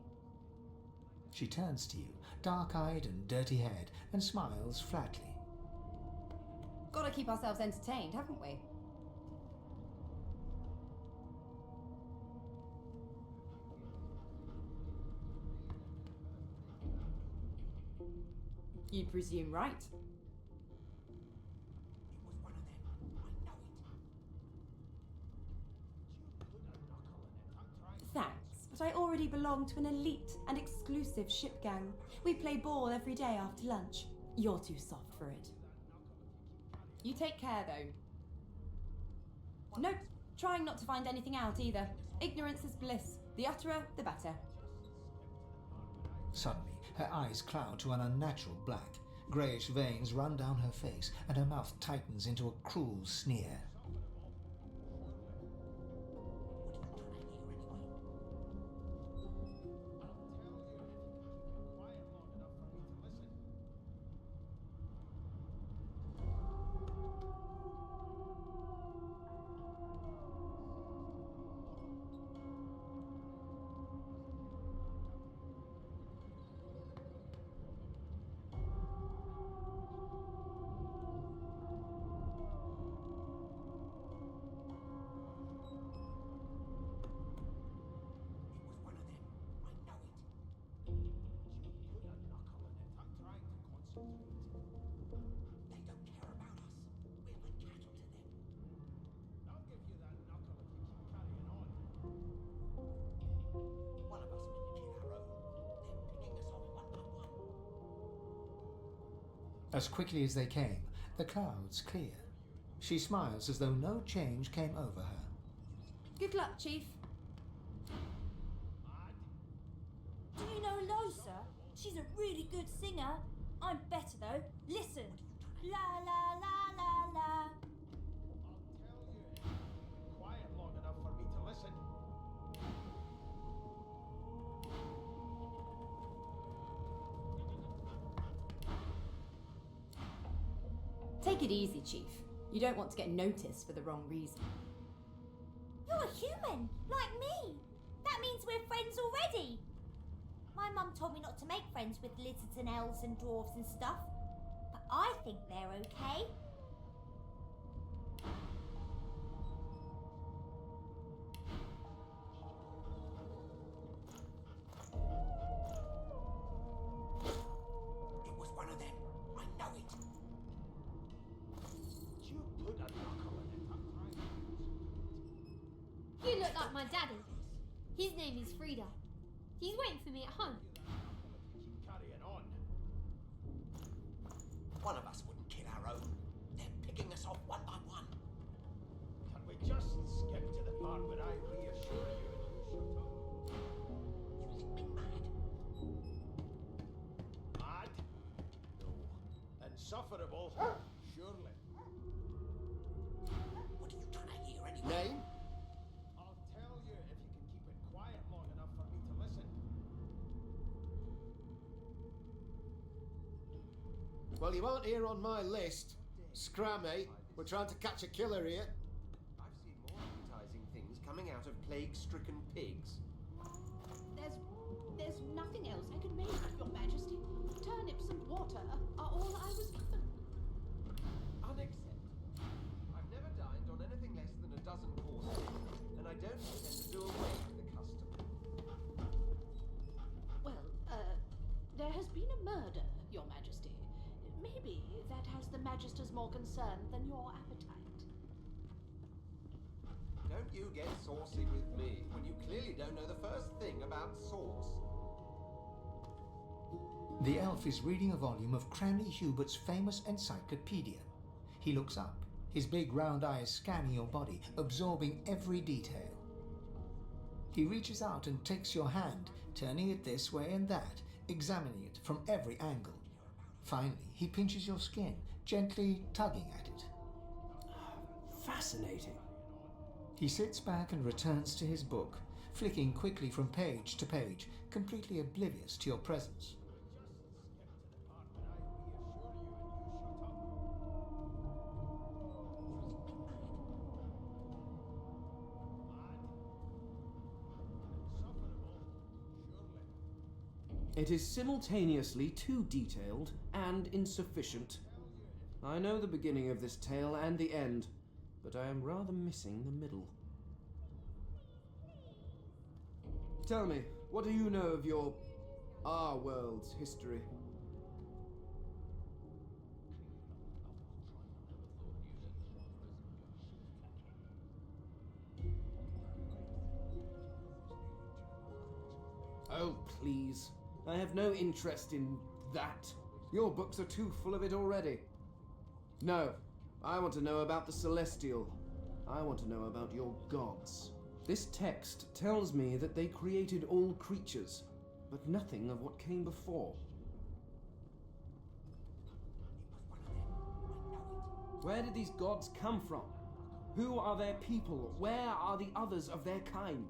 She turns to you, dark-eyed and dirty-haired, and smiles flatly. Gotta keep ourselves entertained, haven't we? You presume right. It was one of them. I know it. Thanks, but I already belong to an elite and exclusive ship gang. We play ball every day after lunch. You're too soft for it. You take care, though. Nope, trying not to find anything out either. Ignorance is bliss. The utterer, the better. Suddenly, her eyes cloud to an unnatural black. Greyish veins run down her face, and her mouth tightens into a cruel sneer. As quickly as they came, the clouds clear. She smiles as though no change came over her. Good luck, Chief. Do you know Losa? She's a really good singer. I'm better though. Listen. La la la la la. Quiet long enough for me to listen. Take it easy, Chief. You don't want to get noticed for the wrong reason. You're a human, like me. That means we're friends already. My mum told me not to make friends with lizards and elves and dwarves and stuff. But I think they're okay. It was one of them. I know it. You put a knuckle in it. I'm trying. You look like my daddy. His name is Frida. He's waiting for me at home. Keep carrying on. One of us wouldn't kill our own. They're picking us off one by one. just skip to the part where I reassure you and you shut up? You think me mad? Mad? No. Insufferable? Surely. What are you trying to hear anyway? Name? I'll tell you if you can keep it quiet long enough for me to listen. Well, you aren't here on my list. Scrammy, we're trying to catch a killer here. I've seen more appetizing things coming out of plague-stricken pigs. There's nothing else I can make, Your Majesty. Turnips and water are all I was given. Unacceptable. I've never dined on anything less than a dozen courses, and I don't intend to do away with the custom. Well, there has been a murder, Your Majesty. Maybe that has the Magisters more concerned than your appetite. Don't you get saucy with me when you clearly don't know the first thing about sauce. The elf is reading a volume of Cranley Hubert's famous encyclopedia. He looks up, his big round eyes scanning your body, absorbing every detail. He reaches out and takes your hand, turning it this way and that, examining it from every angle. Finally, he pinches your skin, gently tugging at it. Fascinating. He sits back and returns to his book, flicking quickly from page to page, completely oblivious to your presence. It is simultaneously too detailed and insufficient. I know the beginning of this tale and the end, but I am rather missing the middle. Tell me, what do you know of our world's history? Oh, please. I have no interest in that. Your books are too full of it already. No, I want to know about the Celestial. I want to know about your gods. This text tells me that they created all creatures, but nothing of what came before. Where did these gods come from? Who are their people? Where are the others of their kind?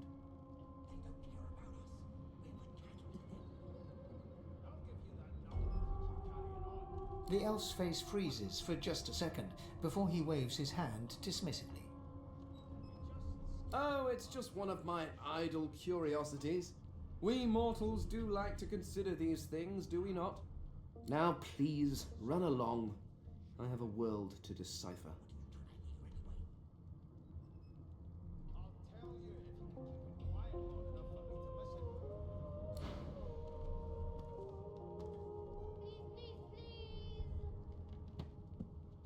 The elf's face freezes for just a second before he waves his hand dismissively. Oh, it's just one of my idle curiosities. We mortals do like to consider these things, do we not? Now please, run along. I have a world to decipher.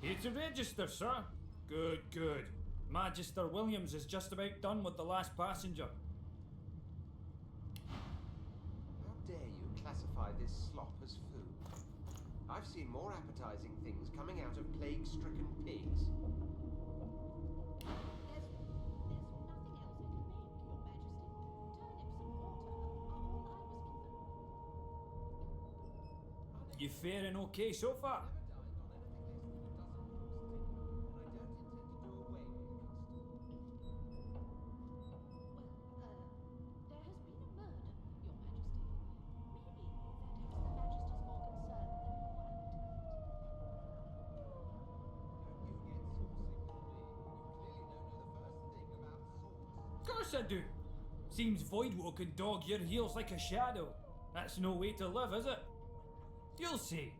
Here to register, sir. Good, good. Magister Williams is just about done with the last passenger. How dare you classify this slop as food? I've seen more appetizing things coming out of plague-stricken pigs. You faring okay so far? Of course I do. Seems Voidwalk can dog your heels like a shadow. That's no way to live, is it? You'll see.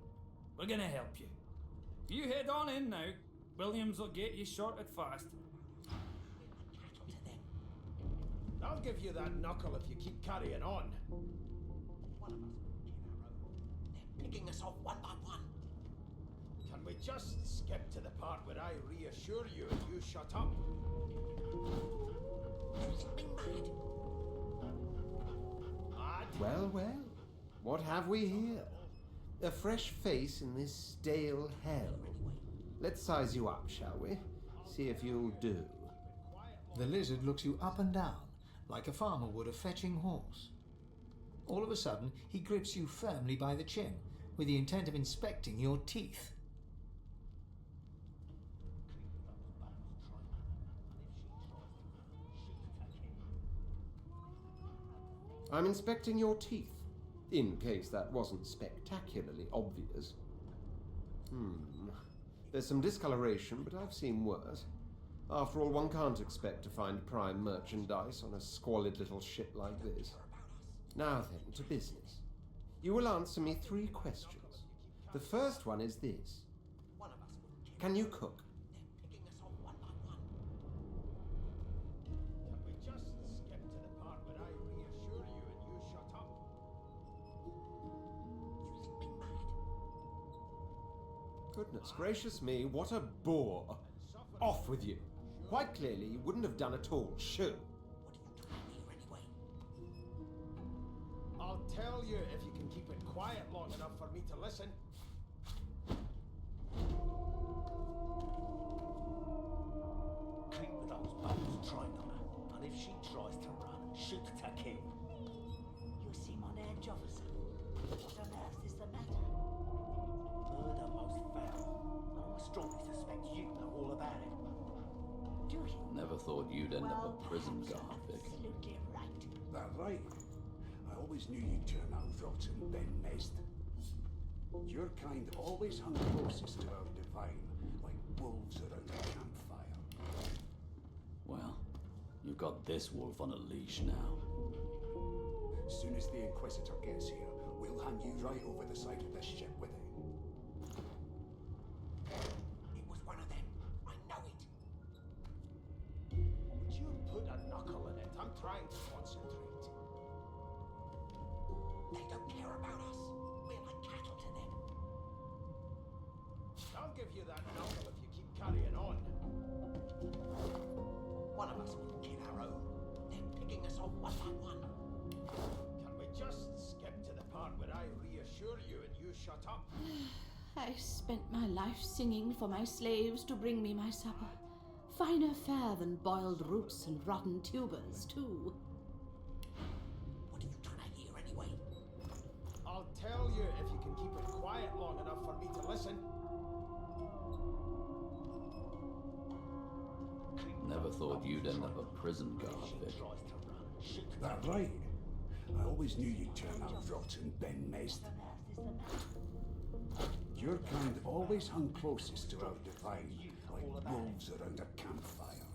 We're gonna help you. You head on in now. Williams will get you sorted fast. I'll give you that knuckle if you keep carrying on. One of us in a row. They're picking us off one by one. Can we just skip to the part where I reassure you and you shut up? You think me mad? Mad? Well, well. What have we here? A fresh face in this stale hell. Let's size you up, shall we? See if you'll do. The lizard looks you up and down, like a farmer would a fetching horse. All of a sudden, he grips you firmly by the chin, with the intent of inspecting your teeth. I'm inspecting your teeth, in case that wasn't spectacularly obvious. There's some discoloration, but I've seen worse. After all, one can't expect to find prime merchandise on a squalid little ship like this. Now then, to business. You will answer me 3 questions. The first one is this. Can you cook? Goodness gracious me, what a bore. Off with you. Quite clearly, you wouldn't have done at all. Shoo. I'll tell you if you can keep it quiet long enough for me to listen. Keep those bones trained on her, and if she tries to run, shoot to kill. You seem on edge, officer. What on earth is the matter? Murder most foul, and I strongly suspect you know all about it. Do you? Never thought you'd end up a prison guard, Vic. Absolutely right. That right? I always knew you'd turn out rotten, Ben Nest. Your kind always hung closest to our divine, like wolves around a campfire. Well, you've got this wolf on a leash now. As soon as the Inquisitor gets here, we'll hand you right over the side of this ship with him. It was one of them. I know it. Would you put a knuckle in it? I'm trying to concentrate. They don't care about us. We're like cattle to them. I'll give you that knuckle if you keep carrying on. One of us will kill our own. They're picking us off one by one. Can we just skip to the part where I reassure you and you shut up? I spent my life singing for my slaves to bring me my supper. Finer fare than boiled roots and rotten tubers, too. What are you trying to hear anyway? I'll tell you if you can keep it quiet long enough for me to listen. Never thought you'd end up a prison guard, Vic. That right? I always knew you'd turn out rotten, Ben Nest. Your kind always hung closest to our divine, like wolves around a campfire.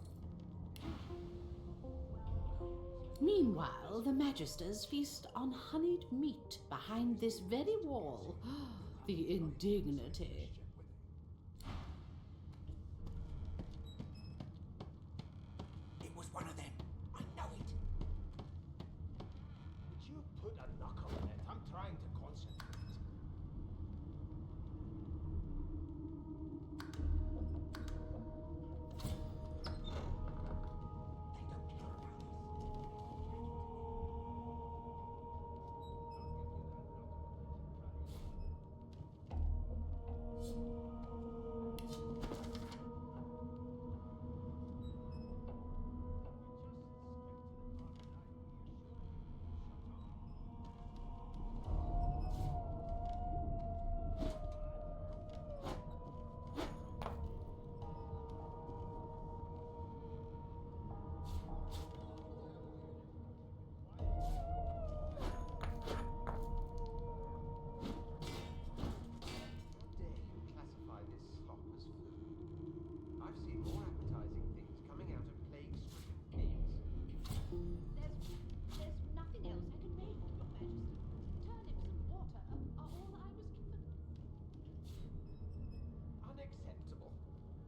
Meanwhile, the Magisters feast on honeyed meat behind this very wall. The indignity. It was one of them. I know it. Would you put a knuckle in it? I'm trying to concentrate.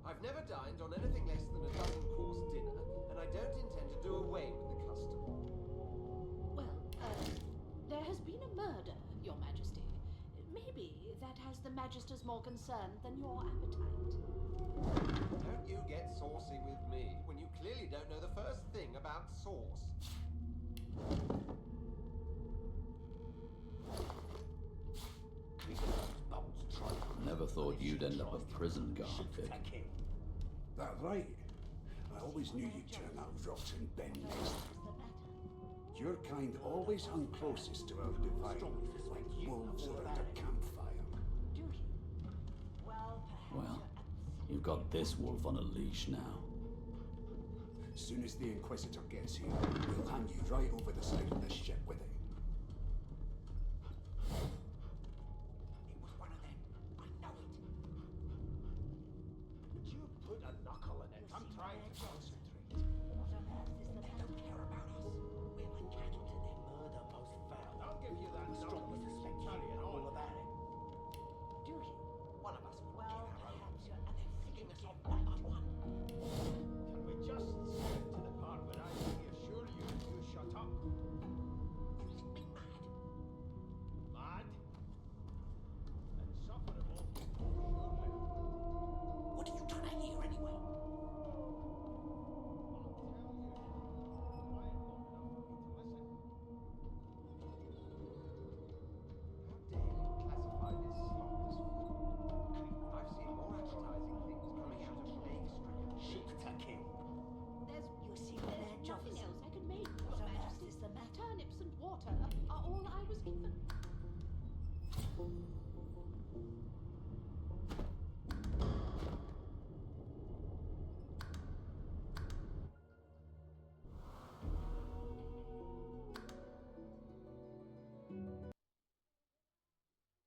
I've never dined on anything less than a dozen-course dinner, and I don't intend to do away with the custom. Well, there has been a murder, Your Majesty. Maybe that has the Magisters more concerned than your appetite. Don't you get saucy with me when you clearly don't know the first thing about sauce. Never thought you'd end up a prison guard, Vic. That right? I I always knew you'd turn out rotten, Ben Nest. Your kind always hung closest to our divine, like wolves around a campfire. Well, you've got this wolf on a leash now. As soon as the Inquisitor gets here, we'll hand you right over the side of the ship with it.